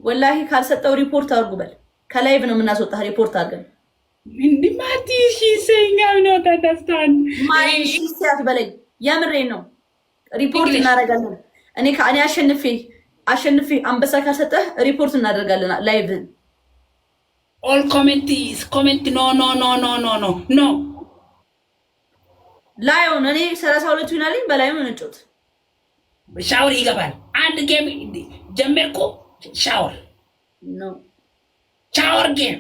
ወላሂ ካልሰጠው ሪፖርት አድርጉ በል። ከላይቭ ነው የምናስወጣህ ሪፖርት አድርገን። እንዲማቲ ሲሰኛው ነው ተደስታን ማይ ሲያት በለኝ። የምሬን ነው። ሪፖርት እናደርጋለን። እኔ አሸንፌ አንበሳ ካልሰጠህ ሪፖርት እናደርጋለን ላይቭ። ኦል ኮሜንት ኖ ላዮን እኔ 32 ይናልኝ በላይ ነው እንጮት ሻወር ይገባል። አንድ ጌም ጀመርኩ ሻወር ነው ሻወር ጌም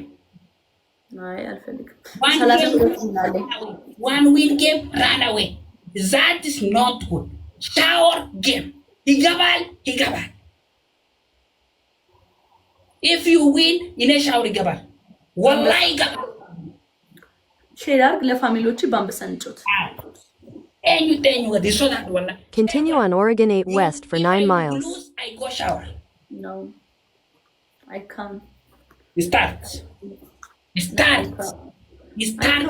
አይ አልፈልግም። 32 ይናልኝ one win game run away that is not good ሻወር ጌም ይገባል if you win in a ሻወር ይገባል ወላሂ ይገባል። ሼር አድርግ ለፋሚሊዎች በአንበሳ እንጮት። Continue on Oregon 8 West for 9 miles. I go shower. No, I can't. Start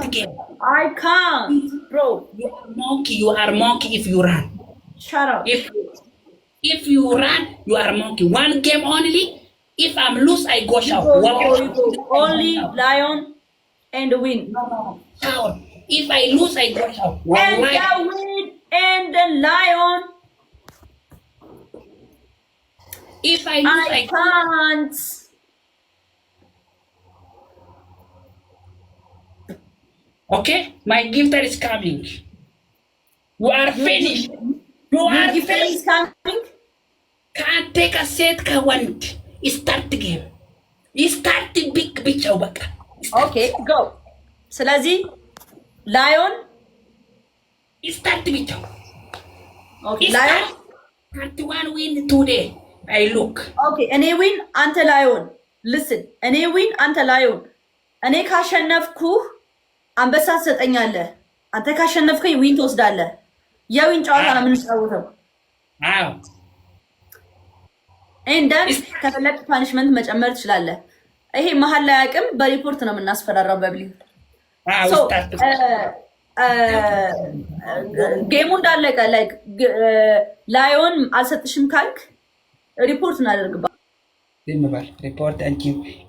again. I can't, bro. You are monkey if you run. Shut up. If you run, you are monkey. One game only. If I'm lose, I go shower. Only lion and win. No. Shower. If I lose, I go shower. And the win and the lion. If I lose, I can't. Okay, my gifter is coming. You are finished. You are finished. Coming. Can't take a set. Want start the game. Start the big picture. Okay, go. ስለዚህ ላዮን start the picture. Okay, ላዮን 31 win today. I look. Okay, እኔ ዊን አንተ ላዮን listen. እኔ ዊን አንተ ላዮን እኔ ካሸነፍኩ አንበሳ ትሰጠኛለህ። አንተ ካሸነፍከኝ ዊን ትወስዳለህ። የዊን ጨዋታ ነው የምንጫወተው። አዎ እንደን ከፈለክ ፓኒሽመንት መጨመር ትችላለህ። ይሄ መሀል ላይ አቅም በሪፖርት ነው የምናስፈራራው በብሊ ጌሙ እንዳለቀ ላይክ ላዮን አልሰጥሽም ካልክ ሪፖርት እናደርግባ ይመባል ሪፖርት አንቺ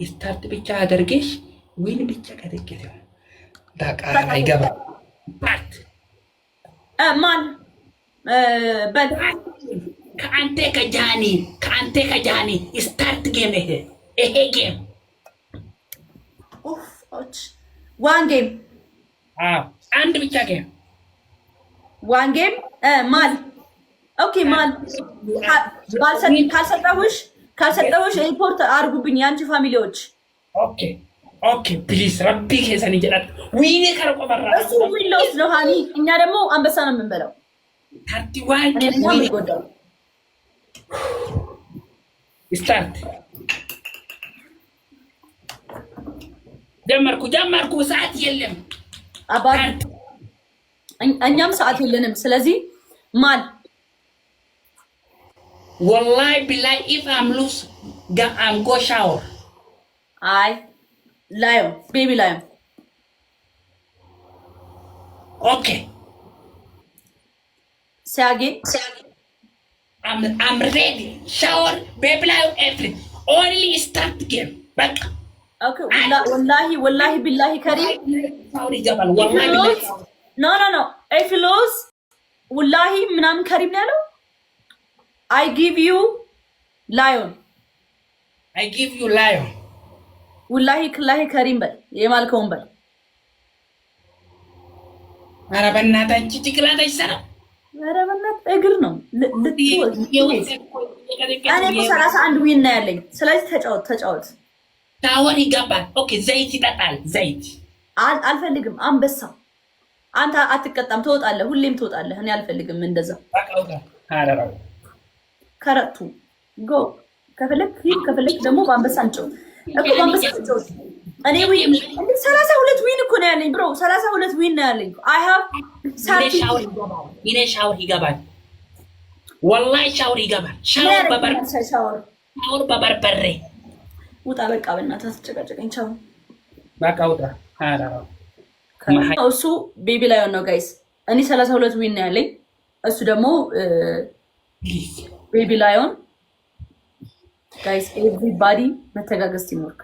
ስታርት ብቻ አድርገሽ ዊን ብቻ ከደከተ ዳቃራ አይገባ ፓርት ማን በል ከአንተ ከጃኒ ስታርት ጌም ይሄ ጌም ኦፍ ኦች ዋን ጌም አንድ ብቻ ጌም ዋን ጌም ማል ኦኬ ማል ካልሰጠሁሽ ሪፖርት አድርጉብኝ የአንቺ ፋሚሊዎች። ኦኬ ፕሊዝ ረቢ ከሰን ይጀራል ዊኔ ከረቆ በራ እሱ ዊን ሎስ ነው ሃኒ። እኛ ደግሞ አንበሳ ነው የምንበላው። 31 ዊን ይጎዳል። ስታርት ጀመርኩ ሰዓት የለም አባት እኛም ሰዓት የለንም። ስለዚህ ማል ወላሂ ቢላይ if I'm lose I'm go shower. አይ lion, baby lion. Okay. Say again. I'm ready. Shower, baby lion, everything. Only start game. Back. Okay. Wallahi, billahi, Kareem. Sorry, Jamal. Wallahi, billahi. No. If you lose, wallahi, minam Kareem nalo. I give you lion. I give you lion. ወላሂ ክላሂ ከሪም በል የማልከውን በል። ኧረ በእናትህ አንቺ ጭቅላት አይሰራም። ኧረ በእናትህ እግር ነው እኔ እኮ 31 ዊን ነው ያለኝ። ስለዚህ ተጫወት። ሻወር ይገባል። ኦኬ ዘይት ይጠጣል። ዘይት አልፈልግም። አንበሳ አንተ አትቀጣም፣ ትወጣለህ። ሁሌም ትወጣለህ። እኔ አልፈልግም እንደዛ። ከረቱ ጎ ከፈለክ ደግሞ በአንበሳ እንጨው እኮ በአንበሳ እንጨው። እኔ ዊን 32 ዊን እኮ ነው ያለኝ ብሮ። 32 ዊን ነው ያለኝ። አይ ሃቭ ሻወር ይገባል። ወላሂ ሻወር ይገባል። ሻወር በበርበሬ ውጣ። በቃ በእናትህ አትጨቃጨቀኝ። ቻው በቃ ውጣ። እሱ ቤቢ ላዮን ነው ጋይስ። እኔ 32 ዊን ነው ያለኝ። እሱ ደግሞ ቤቢ ላዮን Guys, everybody መተጋገዝ ቲምወርክ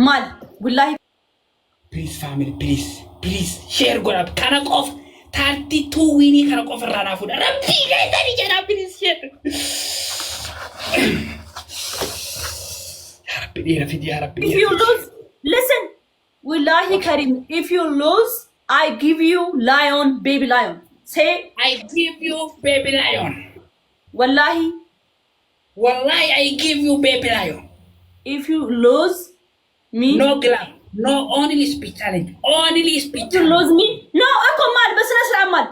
ማል ወላሂ Please family, please share go up. Kana off 32 winning kana off rana food. Rabbi guys, that is jana please share. Ya Rabbi. If you lose, listen. Wallahi Karim, if you lose, I give you lion, baby lion. Say, I give you baby lion. Wallahi. Wallahi, I give you baby lion. If you lose me, no glove, no only speech challenge, only speech. If you lose me, no, ako mal, basta na mal.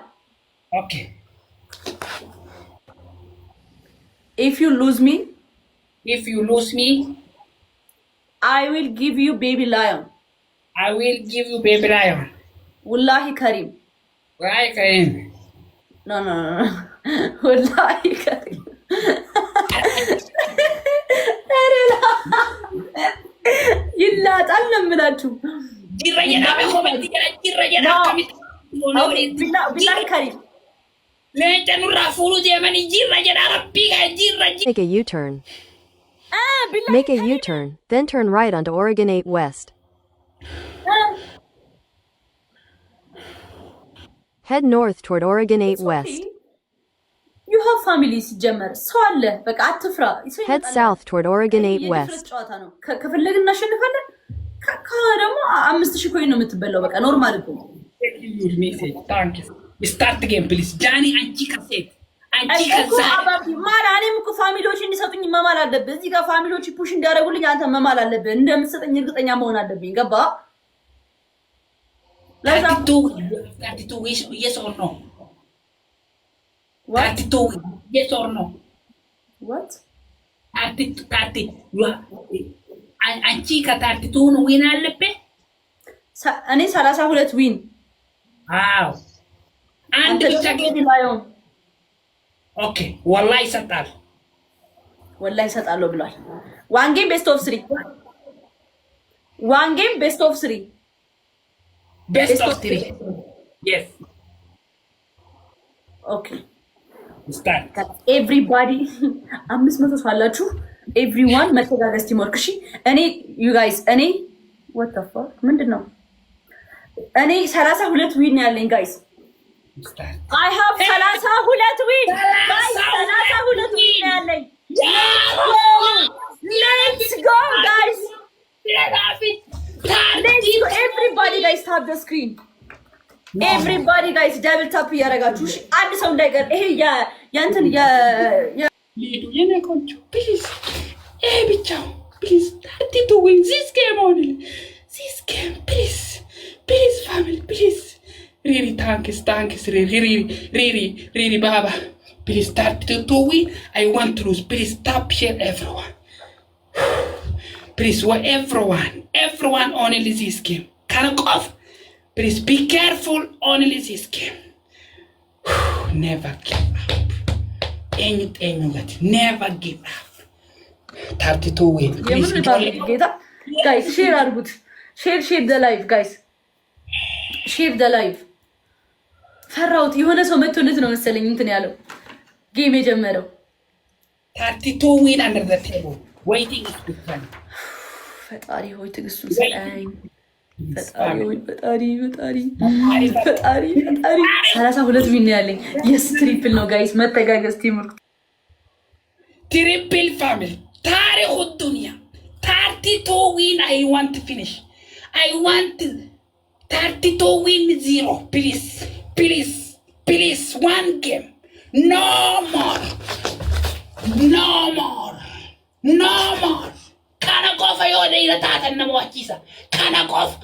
Okay. If you lose me, I will give you baby lion. I will give you baby lion. Wallahi Karim. Wallahi Karim. No. Wallahi Karim. ይላጣል ለምላችሁ ጅራየና በኮመንት ጅራየና ከሚት ቢላሂ ከሪም ለጨኑራ ፉሉ ጀመን ጅራየና ረቢ ጅራጂ Make a U-turn. Make a U-turn, then turn right onto Oregon 8 West. Head north toward Oregon 8 West. You have family ሲጀመር ሰው አለ በቃ አትፍራ Head south toward Oregon 8 West. ጨዋታ ነው ከፈለግን እናሸንፋለን ደግሞ 5000 ኮይን ነው የምትበላው በቃ ኖርማል እኮ ስታርት ጌም ፕሊዝ ጃኒ አንቺ ከሴት አንቺ ከዛ ማራ እኔም እኮ ፋሚሊዎች እንዲሰጡኝ መማል አለብህ እዚህ ጋር ፋሚሊዎች ፑሽ እንዲያደርጉልኝ አንተ መማል አለብህ እንደምትሰጠኝ እርግጠኛ መሆን አለብኝ ገባ ለዛ ታርቲቱ yes or no ታርቲቱ yes or no what ታርቲ አንቺ ከታርቲቱ ነው ዊን አለበት እኔ 32 ዊን አዎ አንድ ብቻ ጌም ላይሆን ኦኬ ወላሂ ይሰጣል ብሏል ዋን ጌም ቤስት ኦፍ 3 ዋን ጌም ቤስት ኦፍ 3 best of 3 yes okay start everybody 500 ሳላችሁ everyone መተጋገዝ ቲምወርክ እሺ እኔ you guys እኔ what the fuck ምንድነው እኔ 32 ዊን ያለኝ guys I have 32 ዊን guys 32 ዊን ያለኝ let's go guys everybody guys tap the screen everybody guys double tap ያረጋችሁ እሺ አንድ ሰው እንዳይቀር ይሄ ያንተን ሊዱ የነኮቹ please ብቻው please ታርቲ to win this game only this game please family please really thanks really baba please start to win I want to lose please tap share everyone please everyone only this game can off please be careful only this game never give up anything but never give up 32 win please ጌታ guys share አድርጉት share the live guys share the live ፈራውት የሆነ ሰው መጥቶለት ነው መሰለኝ እንትን ያለው ጌም የጀመረው 32 win under the table waiting is different ፈጣሪ ሆይ ትግስቱን ሰጠኝ ፈጣሪ 32 ዊን ያለኝ የስ ትሪፕል ነው ጋይስ መተጋገዝ ቲምወርክ triple family ታሪኩ ዱንያ 32 win I want to finish I want 32 win 0 please one game no more kana qofa yoo dheera taatan nama wachiisa kana qofa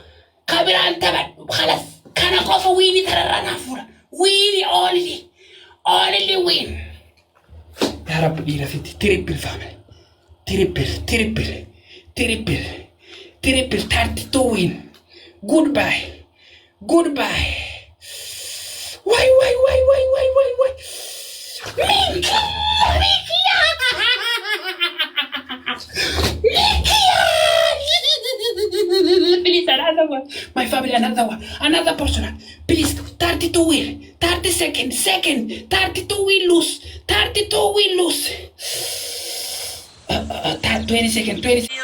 kabiraan tabadhu khalas kana qofa wiini tararranaa fuudha wiini only win yaa rabbi dhiira fitti triple family triple 32 win goodbye why please another one my family another person please 32 win 30 second 32 win lose 32 20 seconds, 20 seconds.